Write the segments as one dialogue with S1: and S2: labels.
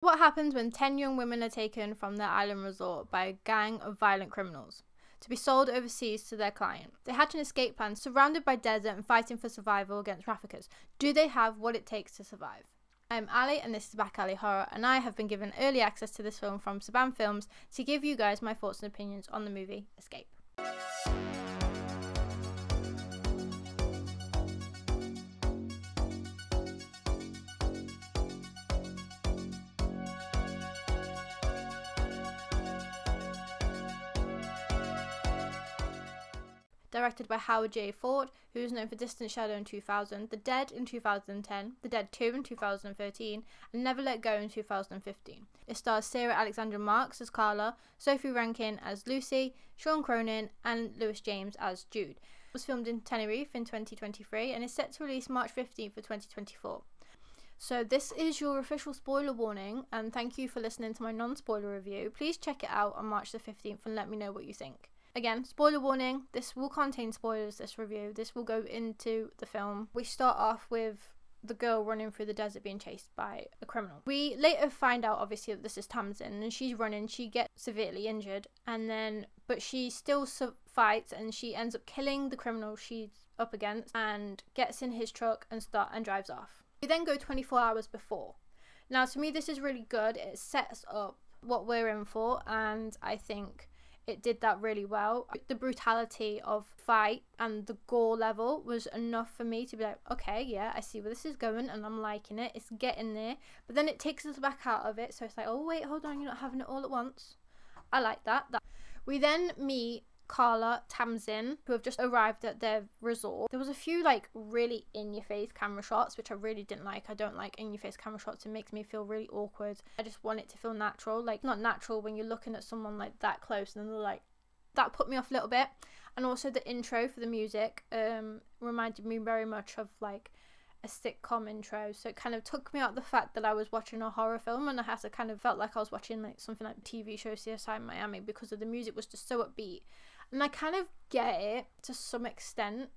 S1: What happens when 10 young women are taken from their island resort by a gang of violent criminals to be sold overseas to their client? They hatch an escape plan surrounded by desert and fighting for survival against traffickers. Do they have what it takes to survive? I'm Ali and this is BackAlly Horror, and I have been given early access to this film from Saban Films to give you guys my thoughts and opinions on the movie Escape. Directed by Howard J. Ford, who is known for Distant Shadow in 2000, The Dead in 2010, The Dead 2 in 2013, and Never Let Go in 2015. It stars Sarah Alexandra Marks as Carla, Sophie Rankin as Lucy, Sean Cronin, and Lewis James as Jude. It was filmed in Tenerife in 2023 and is set to release March 15th of 2024. So this is your official spoiler warning, and thank you for listening to my non-spoiler review. Please check it out on March the 15th and let me know what you think. Again, spoiler warning, this will contain spoilers, this review. This will go into the film. We start off with the girl running through the desert being chased by a criminal. We later find out, obviously, that this is Tamsin, and she's running. She gets severely injured, but she still fights, and she ends up killing the criminal she's up against and gets in his truck and drives off. We then go 24 hours before. Now, to me, this is really good. It sets up what we're in for, and I think it did that really well. The brutality of fight and the gore level was enough for me to be like, okay, yeah, I see where this is going and I'm liking it. It's getting there. But then it takes us back out of it. So it's like, oh, wait, hold on. You're not having it all at once. I like that. We then meet Carla, Tamsin, who have just arrived at their resort. There was a few really in-your-face camera shots, which I really didn't like. I don't like in-your-face camera shots. It makes me feel really awkward. I just want it to feel natural. Not natural when you're looking at someone that close, and they're like, that put me off a little bit. And also the intro for the music reminded me very much of a sitcom intro, so it kind of took me out the fact that I was watching a horror film, and I had to kind of felt like I was watching something like TV show CSI Miami, because of the music was just so upbeat. And I kind of get it to some extent,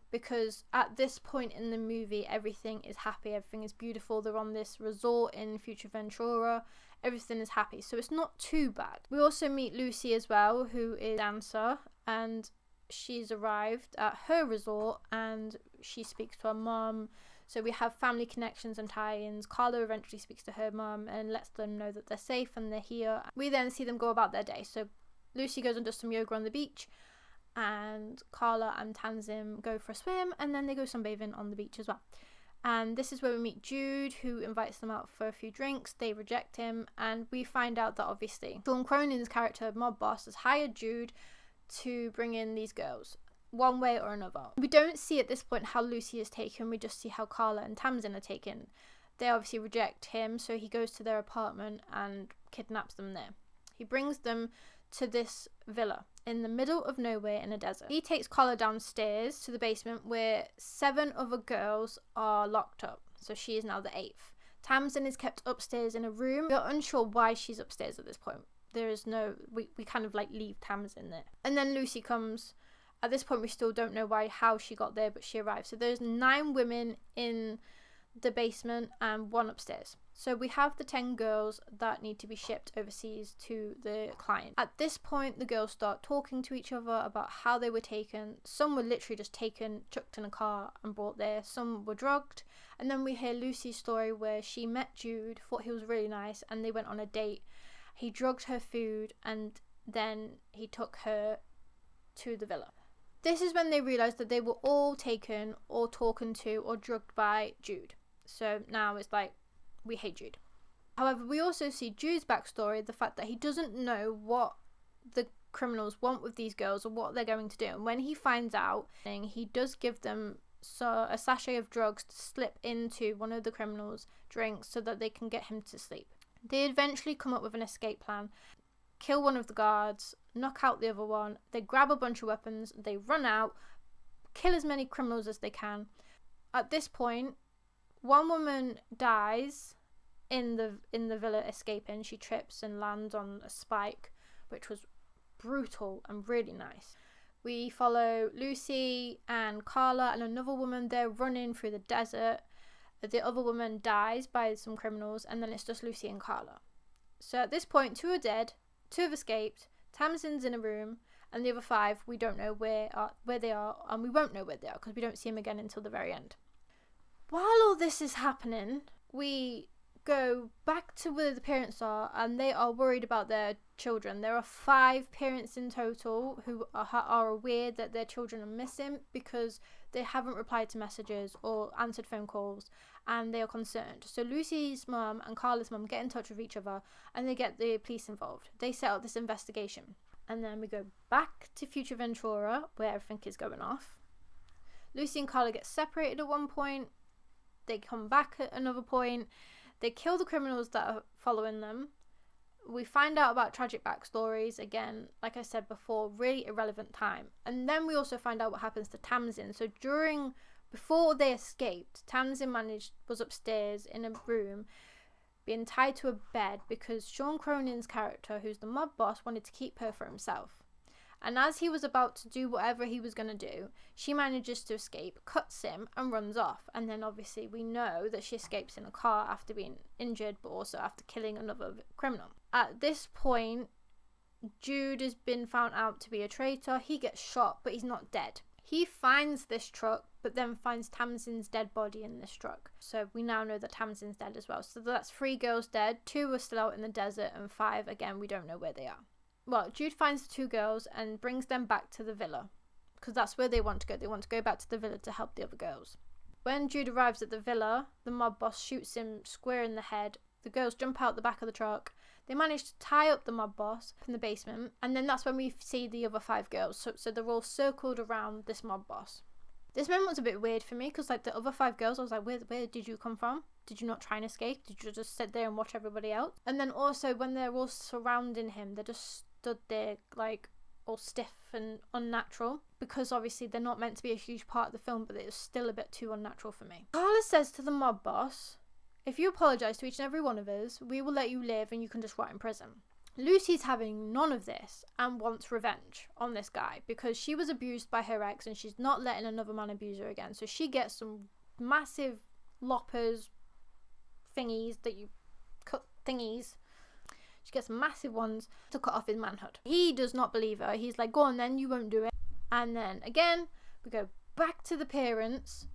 S1: because at this point in the movie, everything is happy, everything is beautiful. They're on this resort in Future Ventura, everything is happy, so it's not too bad. We also meet Lucy as well, who is a dancer, and she's arrived at her resort and she speaks to her mum. So we have family connections and tie-ins. Carla eventually speaks to her mum and lets them know that they're safe and they're here. We then see them go about their day. So Lucy goes and does some yoga on the beach, and Carla and Tamsin go for a swim, and then they go sunbathing on the beach as well. And this is where we meet Jude, who invites them out for a few drinks. They reject him, and we find out that obviously Sean Cronin's character, Mob Boss, has hired Jude to bring in these girls one way or another. We don't see at this point how Lucy is taken. We just see how Carla and Tamsin are taken. They obviously reject him, so he goes to their apartment and kidnaps them there. He brings them to this villa in the middle of nowhere in a desert. He takes Carla downstairs to the basement where 7 other girls are locked up, so she is now the 8th. Tamsin is kept upstairs in a room. We're unsure why she's upstairs at this point. There is no, we kind of leave Tamsin there. And then Lucy comes. At this point we still don't know how she got there, but she arrives. So there's 9 women in the basement and 1 upstairs. So we have the 10 girls that need to be shipped overseas to the client. At this point, the girls start talking to each other about how they were taken. Some were literally just taken, chucked in a car and brought there. Some were drugged. And then we hear Lucy's story where she met Jude, thought he was really nice, and they went on a date. He drugged her food, and then he took her to the villa. This is when they realised that they were all taken or talking to or drugged by Jude. So now it's like, we hate Jude. However, we also see Jude's backstory, the fact that he doesn't know what the criminals want with these girls or what they're going to do. And when he finds out, he does give them a sachet of drugs to slip into one of the criminals' drinks so that they can get him to sleep. They eventually come up with an escape plan, kill one of the guards, knock out the other one. They grab a bunch of weapons, they run out, kill as many criminals as they can. At this point, one woman dies in the villa escaping. She trips and lands on a spike, which was brutal and really nice. We follow Lucy and Carla and another woman. They're running through the desert. The other woman dies by some criminals, and then it's just Lucy and Carla. So at this point, 2 are dead, 2 have escaped, Tamsin's in a room, and the other 5, we don't know where they are, and we won't know where they are because we don't see them again until the very end. While all this is happening, we go back to where the parents are, and they are worried about their children. There are 5 parents in total who are aware that their children are missing because they haven't replied to messages or answered phone calls, and they are concerned. So Lucy's mum and Carla's mum get in touch with each other, and they get the police involved. They set up this investigation, and then we go back to Future Ventura where everything is going off. Lucy and Carla get separated at one point. They come back at another point. They kill the criminals that are following them. We find out about tragic backstories. Again, like I said before, really irrelevant time. And then we also find out what happens to Tamsin. So before they escaped, Tamsin was upstairs in a room being tied to a bed because Sean Cronin's character, who's the mob boss, wanted to keep her for himself. And as he was about to do whatever he was going to do, she manages to escape, cuts him, and runs off. And then obviously we know that she escapes in a car after being injured, but also after killing another criminal. At this point, Jude has been found out to be a traitor. He gets shot, but he's not dead. He finds this truck, but then finds Tamsin's dead body in this truck. So we now know that Tamsin's dead as well. So that's 3 girls dead, 2 are still out in the desert, and 5, again, we don't know where they are. Well, Jude finds the 2 girls and brings them back to the villa because that's where they want to go. They want to go back to the villa to help the other girls. When Jude arrives at the villa, the mob boss shoots him square in the head. The girls jump out the back of the truck. They manage to tie up the mob boss from the basement, and then that's when we see the other 5 girls. So they're all circled around this mob boss. This moment was a bit weird for me because like the other 5 girls, I was like, where did you come from? Did you not try and escape? Did you just sit there and watch everybody else? And then also when they're all surrounding him, they're just stood there like all stiff and unnatural because obviously they're not meant to be a huge part of the film, but it was still a bit too unnatural for me. Carla says to the mob boss, if you apologise to each and every one of us, we will let you live and you can just rot in prison. Lucy's having none of this and wants revenge on this guy because she was abused by her ex and she's not letting another man abuse her again. So she gets some massive loppers thingies that you cut thingies. She gets massive ones to cut off his manhood. He does not believe her. He's like, go on then, you won't do it. And then again, we go back to the parents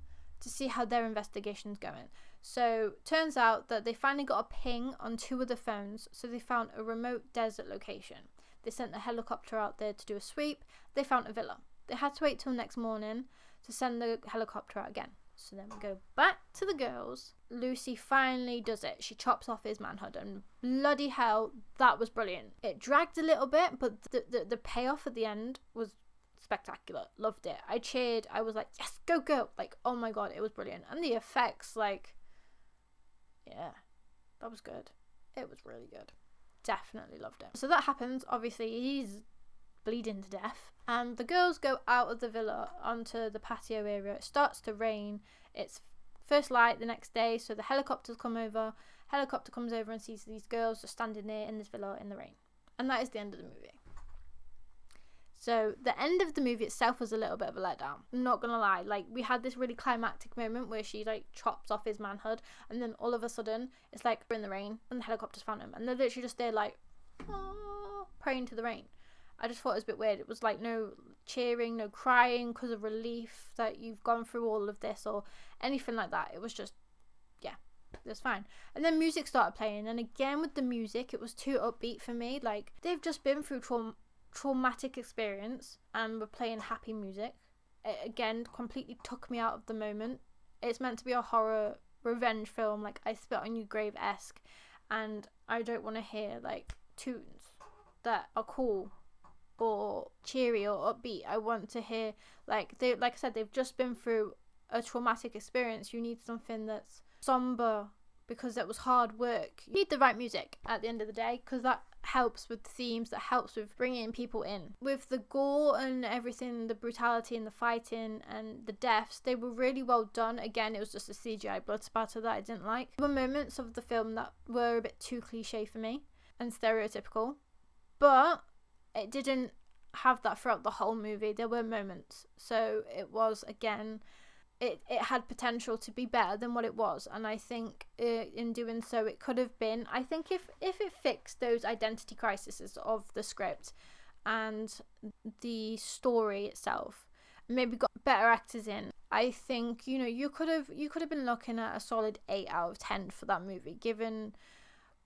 S1: to see how their investigation's going. So turns out that they finally got a ping on 2 of the phones. So they found a remote desert location. They sent a helicopter out there to do a sweep. They found a villa. They had to wait till next morning to send the helicopter out again. So then we go back to the girls. Lucy finally does it. She chops off his manhood, and bloody hell, that was brilliant. It dragged a little bit, but the payoff at the end was spectacular. Loved it. I cheered. I was like, yes, go girl. Like, oh my god, it was brilliant. And the effects, like, yeah, that was good. It was really good. Definitely loved it. So that happens. Obviously, he's bleeding to death, and the girls go out of the villa onto the patio area. It starts to rain. It's first light the next day, so the helicopters come over. Helicopter comes over and sees these girls just standing there in this villa in the rain, and that is the end of the movie. So the end of the movie itself was a little bit of a letdown. I'm not gonna lie. Like, we had this really climactic moment where she like chops off his manhood, and then all of a sudden it's like we're in the rain and the helicopters found him, and they're literally just there like, oh, praying to the rain. I just thought it was a bit weird. It was like no cheering, no crying because of relief that you've gone through all of this or anything like that. It was just, yeah, it was fine. And then music started playing, and again with the music, it was too upbeat for me. Like, they've just been through traumatic experience and we're playing happy music. It again completely took me out of the moment. It's meant to be a horror revenge film, like I Spit on You Grave-esque, and I don't want to hear like tunes that are cool or cheery or upbeat. I want to hear like I said, they've just been through a traumatic experience. You need something that's somber because it was hard work. You need the right music at the end of the day because that helps with themes, that helps with bringing people in. With the gore and everything, the brutality and the fighting and the deaths, they were really well done. Again, it was just a CGI blood spatter that I didn't like. There were moments of the film that were a bit too cliche for me and stereotypical, but it didn't have that throughout the whole movie. There were moments, so it was, again, it had potential to be better than what it was, and I think in doing so it could have been. I think if it fixed those identity crises of the script and the story itself, maybe got better actors in, I think, you know, you could have been looking at a solid 8 out of 10 for that movie, given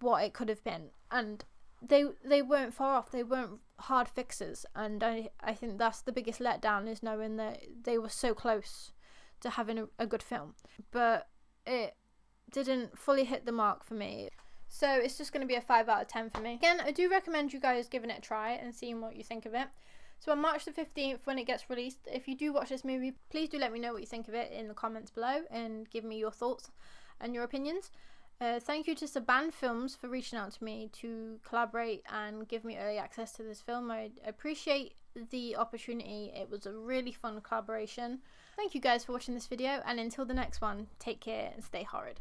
S1: what it could have been. And they weren't far off. They weren't hard fixes, and I think that's the biggest letdown, is knowing that they were so close to having a good film, but it didn't fully hit the mark for me. So it's just going to be a 5 out of 10 for me. Again, I do recommend you guys giving it a try and seeing what you think of it. So on March the 15th, when it gets released, if you do watch this movie, please do let me know what you think of it in the comments below and give me your thoughts and your opinions. Thank you to Saban Films for reaching out to me to collaborate and give me early access to this film. I appreciate the opportunity. It was a really fun collaboration. Thank you guys for watching this video, and until the next one, take care and stay horrid.